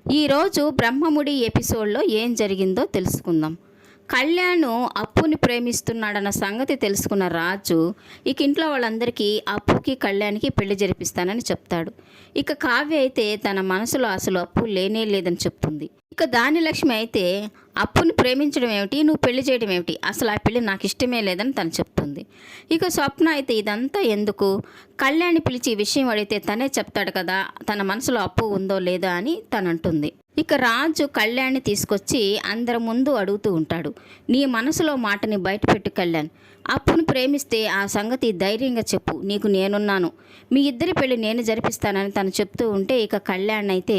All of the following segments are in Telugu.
ఈరోజు బ్రహ్మముడి ఎపిసోడ్లో ఏం జరిగిందో తెలుసుకుందాం. కళ్యాణ్ అప్పుని ప్రేమిస్తున్నాడన్న సంగతి తెలుసుకున్న రాజు ఇక ఇంట్లో వాళ్ళందరికీ అప్పుకి కళ్యాణ్కి పెళ్లి జరిపిస్తానని చెప్తాడు. ఇక కావ్య అయితే తన మనసులో అసలు అప్పు లేనే లేదని చెప్తుంది. ఇక దానిలక్ష్మి అయితే అప్పుని ప్రేమించడం ఏమిటి, నువ్వు పెళ్లి చేయడం ఏమిటి, అసలు ఆ పెళ్లి నాకు ఇష్టమే లేదని తను చెప్తుంది. ఇక స్వప్న అయితే ఇదంతా ఎందుకు, కళ్యాణ్ పిలిచి ఈ విషయం అడిగితే తనే చెప్తాడు కదా తన మనసులో అప్పు ఉందో లేదా అని తను అంటుంది. ఇక రాజు కళ్యాణ్ని తీసుకొచ్చి అందరి ముందు అడుగుతూ ఉంటాడు, నీ మనసులో మాటని బయటపెట్టు కళ్యాణ్, అప్పును ప్రేమిస్తే ఆ సంగతి ధైర్యంగా చెప్పు, నీకు నేనున్నాను, మీ ఇద్దరి పెళ్లి నేను జరిపిస్తానని తను చెప్తూ ఉంటే ఇక కళ్యాణ్ అయితే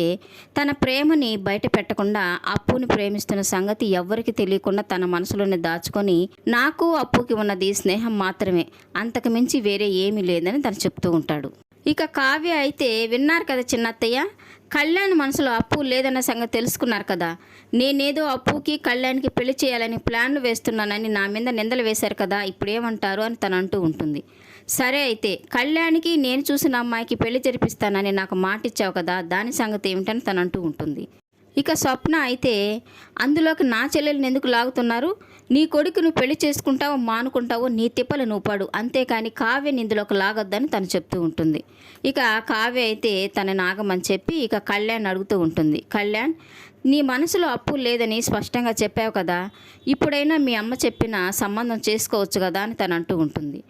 తన ప్రేమని బయట పెట్టకుండా అప్పుని ప్రేమిస్తున్న సంగతి ఎవ్వరికి తెలియకుండా తన మనసులోనే దాచుకొని నాకు అప్పుకి ఉన్నది స్నేహం మాత్రమే, అంతకు మించి వేరే ఏమీ లేదని తను చెప్తూ ఉంటాడు. ఇక కావ్య అయితే విన్నారు కదా చిన్నత్తయ్య, కళ్యాణ్ మనసులో అప్పు లేదన్న సంగతి తెలుసుకున్నారు కదా, నేనేదో అప్పుకి కళ్యాణ్కి పెళ్లి చేయాలని ప్లాన్లు వేస్తున్నానని నా మీద నిందలు వేశారు కదా, ఇప్పుడేమంటారు అని తను అంటూ ఉంటుంది. సరే అయితే కళ్యాణ్కి నేను చూసిన అమ్మాయికి పెళ్లి జరిపిస్తానని నాకు మాట ఇచ్చావు కదా, దాని సంగతి ఏమిటని తను అంటూ ఉంటుంది. ఇక స్వప్న అయితే అందులోకి నా చెల్లెల్ని ఎందుకు లాగుతున్నారు, నీ కొడుకును పెళ్లి చేసుకుంటావో మానుకుంటావో నీ తిప్పలు నువ్వు పడు, అంతేకాని కావ్యని ఇందులోకి లాగొద్దని తను చెప్తూ ఉంటుంది. ఇక కావ్య అయితే తనని ఆగమని చెప్పి ఇక కళ్యాణ్ అడుగుతూ ఉంటుంది. కళ్యాణ్, నీ మనసులో అప్పు లేదని స్పష్టంగా చెప్పావు కదా, ఇప్పుడైనా మీ అమ్మ చెప్పిన సంబంధం చేసుకోవచ్చు కదా అని తను అంటూ ఉంటుంది.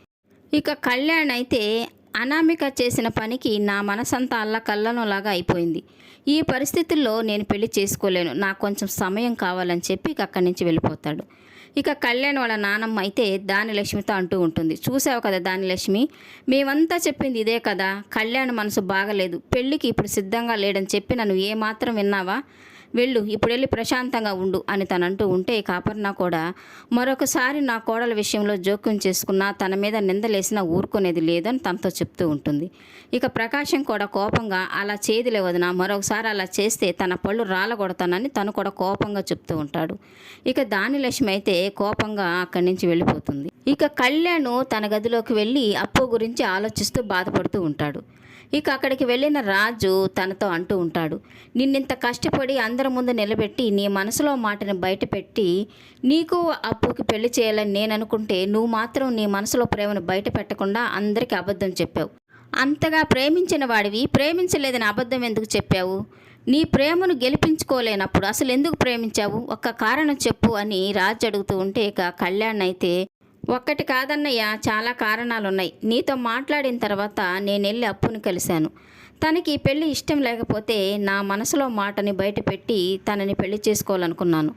ఇక కళ్యాణ్ అయితే అనామిక చేసిన పనికి నా మనసంతా అల్లకల్లనలాగా అయిపోయింది, ఈ పరిస్థితుల్లో నేను పెళ్లి చేసుకోలేను, నాకు కొంచెం సమయం కావాలని చెప్పి ఇక అక్కడి నుంచి వెళ్ళిపోతాడు. ఇక కళ్యాణ్ వాళ్ళ నానమ్మ అయితే దానిలక్ష్మితో అంటూ ఉంటుంది, చూసావు కదా దానిలక్ష్మి, మేమంతా చెప్పింది ఇదే కదా, కళ్యాణ్ మనసు బాగలేదు, పెళ్ళికి ఇప్పుడు సిద్ధంగా లేడని చెప్పి నన్ను ఏమాత్రం విన్నావా, వెళ్ళు ఇప్పుడు వెళ్ళి ప్రశాంతంగా ఉండు అని తను అంటూ ఉంటే ఇక అపర్ణ కూడా మరొకసారి నా కోడల విషయంలో జోక్యం చేసుకున్నా తన మీద నిందలేసినా ఊరుకునేది లేదని తనతో చెప్తూ ఉంటుంది. ఇక ప్రకాశం కూడా కోపంగా అలా చేయదులే వదిన, మరొకసారి అలా చేస్తే తన పళ్ళు రాలగొడతానని తను కూడా కోపంగా చెప్తూ ఉంటాడు. ఇక దానిలక్ష్మి అయితే కోపంగా అక్కడి నుంచి వెళ్ళిపోతుంది. ఇక కళ్యాణ్ తన గదిలోకి వెళ్ళి అప్పు గురించి ఆలోచిస్తూ బాధపడుతూ ఉంటాడు. ఇక అక్కడికి వెళ్ళిన రాజు తనతో అంటూ ఉంటాడు, నిన్నింత కష్టపడి అందరి ముందు నిలబెట్టి నీ మనసులో మాటని బయటపెట్టి నీకు అప్పుకి పెళ్లి చేయాలని నేను అనుకుంటే నువ్వు మాత్రం నీ మనసులో ప్రేమను బయట పెట్టకుండా అందరికీ అబద్ధం చెప్పావు, అంతగా ప్రేమించిన వాడివి ప్రేమించలేదని అబద్ధం ఎందుకు చెప్పావు, నీ ప్రేమను గెలిపించుకోలేనప్పుడు అసలు ఎందుకు ప్రేమించావు, ఒక్క కారణం చెప్పు అని రాజు అడుగుతూ ఉంటే ఇక కళ్యాణ్ అయితే ఒక్కటి కాదన్నయ్య, చాలా కారణాలున్నాయి, నీతో మాట్లాడిన తర్వాత నేను వెళ్ళి అప్పుని కలిశాను, తనకి పెళ్ళి ఇష్టం లేకపోతే నా మనసులో మాటని బయటపెట్టి తనని పెళ్లి చేసుకోవాలనుకున్నాను,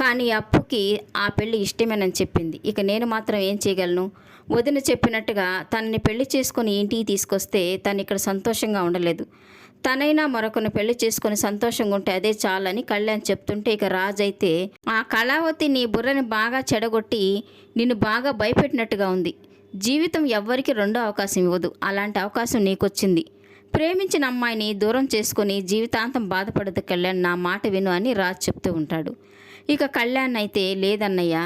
కానీ అప్పుకి ఆ పెళ్ళి ఇష్టమేనని చెప్పింది, ఇక నేను మాత్రం ఏం చేయగలను, వదిన చెప్పినట్టుగా తనని పెళ్లి చేసుకొని ఇంటికి తీసుకొస్తే తను ఇక్కడ సంతోషంగా ఉండలేదు, తనైనా మరొకరిని పెళ్లి చేసుకొని సంతోషంగా ఉంటే అదే చాలని కళ్యాణ్ చెప్తుంటే ఇక రాజు అయితే ఆ కళావతి నీ బుర్రని బాగా చెడగొట్టి నిన్ను బాగా భయపెట్టినట్టుగా ఉంది, జీవితం ఎవ్వరికి రెండో అవకాశం ఇవ్వదు, అలాంటి అవకాశం నీకొచ్చింది, ప్రేమించిన అమ్మాయిని దూరం చేసుకొని జీవితాంతం బాధపడదు కళ్యాణ్, నా మాట విను అని రాజు చెప్తూ ఉంటాడు. ఇక కళ్యాణ్ అయితే లేదన్నయ్య,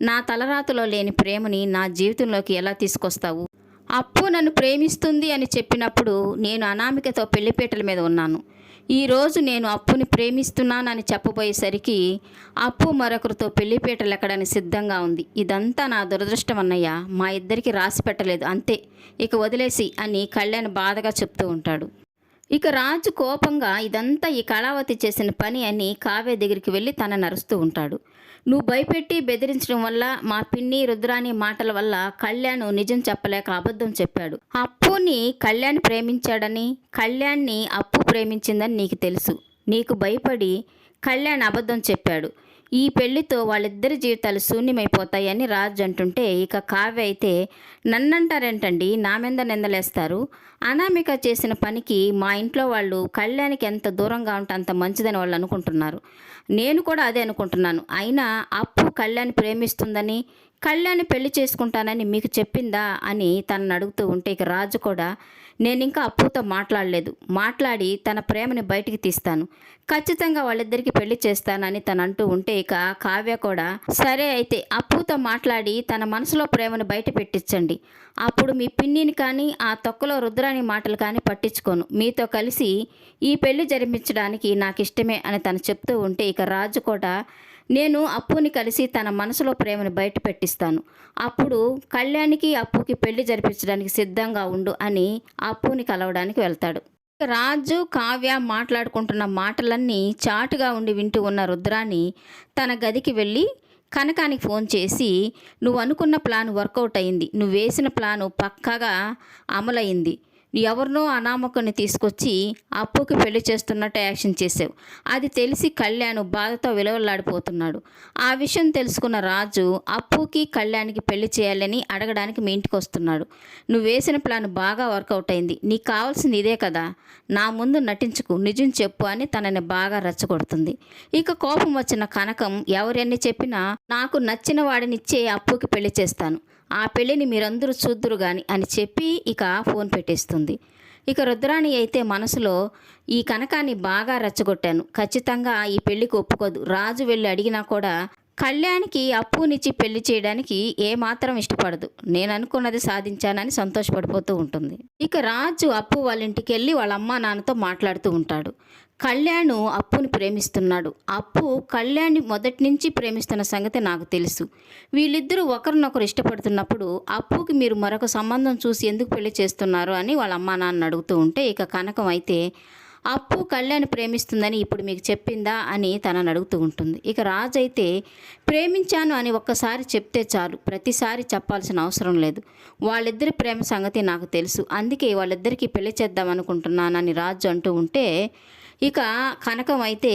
నా తలరాతలో లేని ప్రేమని నా జీవితంలోకి ఎలా తీసుకొస్తావు, అప్పు నన్ను ప్రేమిస్తుంది అని చెప్పినప్పుడు నేను అనామికతో పెళ్లిపీటల మీద ఉన్నాను, ఈరోజు నేను అప్పుని ప్రేమిస్తున్నానని చెప్పబోయేసరికి అప్పు మరొకరితో పెళ్లిపీటలు ఎక్కడానికి సిద్ధంగా ఉంది, ఇదంతా నా దురదృష్టం అన్నయ్య, మా ఇద్దరికి రాసి పెట్టలేదు అంతే, ఇక వదిలేసి అని కళ్యాణ్ బాధగా చెప్తూ ఉంటాడు. ఇక రాజు కోపంగా ఇదంతా ఈ కళావతి చేసిన పని అని కావ్య దగ్గరికి వెళ్ళి తన నరుస్తూ ఉంటాడు. నువ్వు భయపెట్టి బెదిరించడం వల్ల మా పిన్ని రుద్రాని మాటల వల్ల కళ్యాణ్ నిజం చెప్పలేక అబద్ధం చెప్పాడు, అప్పుని కళ్యాణ్ ప్రేమించాడని కళ్యాణ్ని అప్పు ప్రేమించిందని నీకు తెలుసు, నీకు భయపడి కళ్యాణ్ అబద్ధం చెప్పాడు, ఈ పెళ్లితో వాళ్ళిద్దరి జీవితాలు శూన్యమైపోతాయని రాజు అంటుంటే ఇక కావ్య అయితే నన్నంటారేంటండి, నా మీద నిందలేస్తారు, అనామిక చేసిన పనికి మా ఇంట్లో వాళ్ళు కళ్యాణ్కి ఎంత దూరంగా ఉంటే అంత మంచిదని వాళ్ళు అనుకుంటున్నారు, నేను కూడా అదే అనుకుంటున్నాను, అయినా అప్పు కళ్యాణ్ ప్రేమిస్తుందని కళ్యాణి పెళ్లి చేసుకుంటానని మీకు చెప్పిందా అని తనని అడుగుతూ ఉంటే ఇక రాజు కూడా నేను ఇంకా అప్పుతో మాట్లాడలేదు, మాట్లాడి తన ప్రేమని బయటికి తీస్తాను, ఖచ్చితంగా వాళ్ళిద్దరికి పెళ్లి చేస్తానని తను అంటూ ఉంటే ఇక కావ్య కూడా సరే అయితే అప్పుతో మాట్లాడి తన మనసులో ప్రేమను బయట పెట్టించండి, అప్పుడు మీ పిన్నిని కానీ ఆ తొక్కలో రుద్రాని మాటలు కానీ పట్టించుకోను, మీతో కలిసి ఈ పెళ్లి జరిపించడానికి నాకు ఇష్టమే అని తను చెప్తూ ఉంటే ఇక రాజు కూడా నేను అప్పుని కలిసి తన మనసులో ప్రేమను బయట పెట్టిస్తాను, అప్పుడు కళ్యాణికి అప్పుకి పెళ్లి జరిపించడానికి సిద్ధంగా ఉండు అని అప్పుని కలవడానికి వెళ్తాడు. రాజు కావ్య మాట్లాడుకుంటున్న మాటలన్నీ చాటుగా ఉండి వింటూ ఉన్న రుద్రాని తన గదికి వెళ్ళి కనకానికి ఫోన్ చేసి నువ్వు అనుకున్న ప్లాన్ వర్కౌట్ అయింది, నువ్వు వేసిన ప్లాను పక్కాగా అమలైంది, ఎవరినో అనామకుని తీసుకొచ్చి అప్పుకి పెళ్లి చేస్తున్నట్టు యాక్షన్ చేసావు, అది తెలిసి కళ్యాణ్ బాధతో విలవల్లాడిపోతున్నాడు. ఆ విషయం తెలుసుకున్న రాజు అప్పుకి కళ్యాణ్కి పెళ్లి చేయాలని అడగడానికి మీ ఇంటికి వస్తున్నాడు. నువ్వు వేసిన ప్లాన్ బాగా వర్కౌట్ అయింది, నీకు కావాల్సింది ఇదే కదా, నా ముందు నటించుకు, నిజం చెప్పు అని తనని బాగా రెచ్చగొడుతుంది. ఇక కోపం వచ్చిన కనకం ఎవరెన్ని చెప్పినా నాకు నచ్చిన వాడినిచ్చే అప్పుకి పెళ్లి చేస్తాను, ఆ పెళ్ళిని మీరందరూ చూద్దురు గాని అని చెప్పి ఇక ఫోన్ పెట్టేస్తుంది. ఇక రుద్రాణి అయితే మనసులో ఈ కనకాన్ని బాగా రెచ్చగొట్టాను, ఖచ్చితంగా ఈ పెళ్లికి ఒప్పుకోదు, రాజు వెళ్ళి అడిగినా కూడా కళ్యాణ్కి అప్పునిచ్చి పెళ్లి చేయడానికి ఏమాత్రం ఇష్టపడదు, నేను అనుకున్నది సాధించానని సంతోషపడిపోతూ ఉంటుంది. ఇక రాజు అప్పు వాళ్ళ ఇంటికి వెళ్ళి వాళ్ళ అమ్మా నాన్నతో మాట్లాడుతూ ఉంటాడు. కళ్యాణ్ అప్పుని ప్రేమిస్తున్నాడు, అప్పు కళ్యాణ్ని మొదటి నుంచి ప్రేమిస్తున్న సంగతి నాకు తెలుసు, వీళ్ళిద్దరూ ఒకరినొకరు ఇష్టపడుతున్నప్పుడు అప్పుకి మీరు మరొక సంబంధం చూసి ఎందుకు పెళ్లి చేస్తున్నారు అని వాళ్ళ అమ్మా నాన్న అడుగుతూ ఉంటే ఇక కనకం అయితే అప్పు కళ్యాణ్ ప్రేమిస్తుందని ఇప్పుడు మీకు చెప్పిందా అని తనని అడుగుతూ ఉంటుంది. ఇక రాజు అయితే ప్రేమించాను అని ఒక్కసారి చెప్తే చాలు, ప్రతిసారి చెప్పాల్సిన అవసరం లేదు, వాళ్ళిద్దరి ప్రేమ సంగతి నాకు తెలుసు, అందుకే వాళ్ళిద్దరికీ పెళ్లి చేద్దాం అనుకుంటున్నానని రాజు అంటూ ఉంటే ఇక కనకం అయితే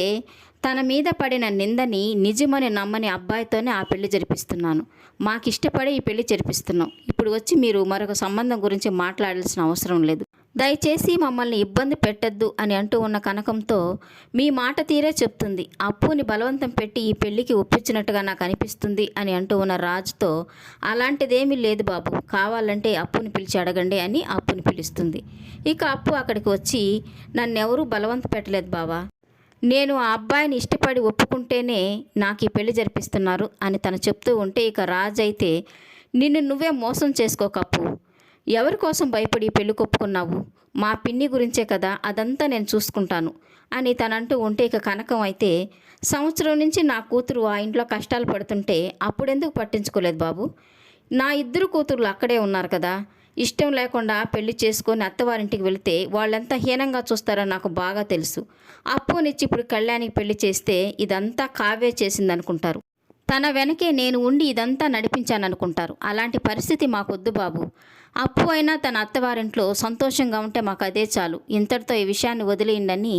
తన మీద పడిన నిందని నిజమని నమ్మని అబ్బాయితోనే ఆ పెళ్లి జరిపిస్తున్నాను, మాకిష్టపడి ఈ పెళ్లి జరిపిస్తున్నాం, ఇప్పుడు వచ్చి మీరు మరొక సంబంధం గురించి మాట్లాడాల్సిన అవసరం లేదు, దయచేసి మమ్మల్ని ఇబ్బంది పెట్టద్దు అని అంటూ ఉన్న కనకంతో మీ మాట తీరే చెప్తుంది, అప్పుని బలవంతం పెట్టి ఈ పెళ్లికి ఒప్పించినట్టుగా నాకు అనిపిస్తుంది అని అంటూ ఉన్న రాజుతో అలాంటిదేమీ లేదు బాబు, కావాలంటే అప్పుని పిలిచి అడగండి అని అప్పుని పిలుస్తుంది. ఇక అప్పు అక్కడికి వచ్చి నన్నెవరూ బలవంత పెట్టలేదు బావా, నేను ఆ అబ్బాయిని ఇష్టపడి ఒప్పుకుంటేనే నాకు ఈ పెళ్లి జరిపిస్తున్నారు అని తను చెప్తూ ఉంటే ఇక రాజు అయితే నిన్ను నువ్వే మోసం చేసుకోకప్పు, ఎవరి కోసం భయపడి పెళ్లి కొప్పుకున్నావు, మా పిన్ని గురించే కదా, అదంతా నేను చూసుకుంటాను అని తనంటూ ఉంటే ఇక కనకం అయితే సంవత్సరం నుంచి నా కూతురు ఆ ఇంట్లో కష్టాలు పడుతుంటే అప్పుడెందుకు పట్టించుకోలేదు బాబు, నా ఇద్దరు కూతుర్లు అక్కడే ఉన్నారు కదా, ఇష్టం లేకుండా పెళ్లి చేసుకొని అత్తవారింటికి వెళితే వాళ్ళంతా హీనంగా చూస్తారో నాకు బాగా తెలుసు, అప్పునిచ్చి ఇప్పుడు కళ్యాణికి పెళ్లి చేస్తే ఇదంతా కావ్య చేసిందనుకుంటారు, తన వెనకే నేను ఉండి ఇదంతా నడిపించాననుకుంటారు, అలాంటి పరిస్థితి మాకొద్దు బాబు, అప్పు అయినా తన అత్తవారింట్లో సంతోషంగా ఉంటే మాకు అదే చాలు, ఇంతటితో ఈ విషయాన్ని వదిలేయండి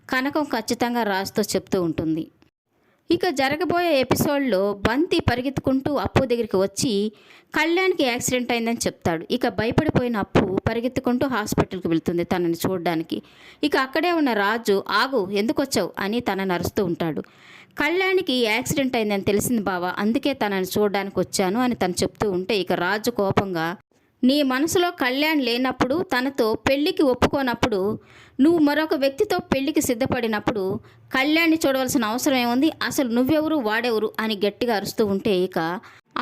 కనకం ఖచ్చితంగా రాజుతో చెప్తూ ఉంటుంది. ఇక జరగబోయే ఎపిసోడ్లో బంతి పరిగెత్తుకుంటూ అప్పు దగ్గరికి వచ్చి కళ్యాణ్కి యాక్సిడెంట్ అయిందని చెప్తాడు. ఇక భయపడిపోయిన అప్పు పరిగెత్తుకుంటూ హాస్పిటల్కి వెళ్తుంది తనని చూడడానికి. ఇక అక్కడే ఉన్న రాజు ఆగు ఎందుకు వచ్చావు అని తనని అరుస్తూ ఉంటాడు. కళ్యాణ్కి యాక్సిడెంట్ అయిందని తెలిసింది బావా, అందుకే తనని చూడడానికి వచ్చాను అని తను చెప్తూ ఉంటే ఇక రాజు కోపంగా నీ మనసులో కళ్యాణ్ లేనప్పుడు, తనతో పెళ్లికి ఒప్పుకోనప్పుడు, నువ్వు మరొక వ్యక్తితో పెళ్లికి సిద్ధపడినప్పుడు కళ్యాణ్ని చూడవలసిన అవసరం ఏముంది, అసలు నువ్వెవరు వాడెవరు అని గట్టిగా అరుస్తూ ఉంటే ఇక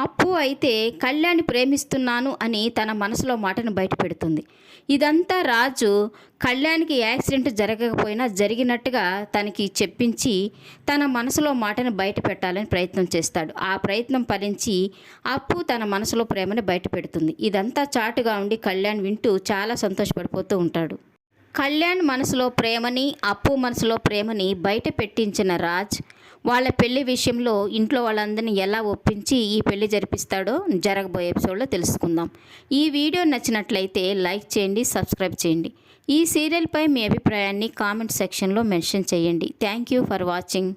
అప్పు అయితే కళ్యాణ్ని ప్రేమిస్తున్నాను అని తన మనసులో మాటను బయటపెడుతుంది. ఇదంతా రాజు కళ్యాణ్కి యాక్సిడెంట్ జరగకపోయినా జరిగినట్టుగా తనకి చెప్పించి తన మనసులో మాటను బయట పెట్టాలని ప్రయత్నం చేస్తాడు. ఆ ప్రయత్నం ఫలించి అప్పు తన మనసులో ప్రేమని బయట పెడుతుంది. ఇదంతా చాటుగా ఉండి కళ్యాణ్ వింటూ చాలా సంతోషపడిపోతూ ఉంటాడు. కళ్యాణ్ మనసులో ప్రేమని అప్పు మనసులో ప్రేమని బయట పెట్టించిన రాజ్ వాళ్ళ పెళ్లి విషయంలో ఇంట్లో వాళ్ళందరినీ ఎలా ఒప్పించి ఈ పెళ్లి జరిపిస్తాడో జరగబోయే ఎపిసోడ్లో తెలుసుకుందాం. ఈ వీడియో నచ్చినట్లయితే లైక్ చేయండి, సబ్స్క్రైబ్ చేయండి. ఈ సీరియల్పై మీ అభిప్రాయాన్ని కామెంట్ సెక్షన్లో మెన్షన్ చేయండి. Thank you for watching.